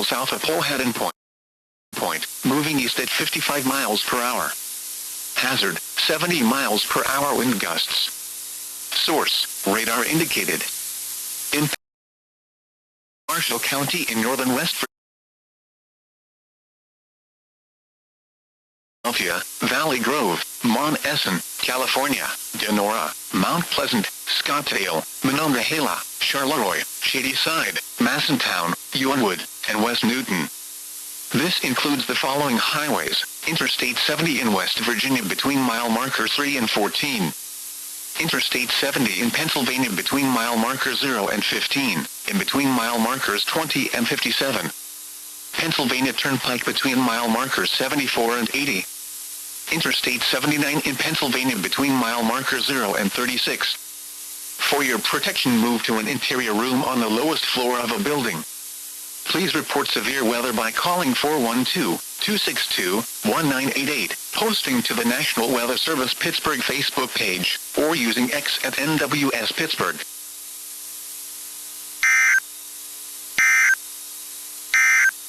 miles south of Bullhead and Point, moving east at 55 miles per hour. Hazard, 70 miles per hour wind gusts. Source, radar indicated. Impact, Marshall County in northern West Virginia, Valley Grove, Monessen, California, Denora, Mount Pleasant, Scottsdale, Monongahela, Charleroi, Shadyside, Massentown, Ewanwood, and West Newton. This includes the following highways: Interstate 70 in West Virginia between mile markers 3 and 14. Interstate 70 in Pennsylvania between mile markers 0 and 15, in between mile markers 20 and 57. Pennsylvania Turnpike between mile markers 74 and 80. Interstate 79 in Pennsylvania between mile markers 0 and 36. For your protection, move to an interior room on the lowest floor of a building. Please report severe weather by calling 412-262-1988, posting to the National Weather Service Pittsburgh Facebook page, or using X at NWS Pittsburgh.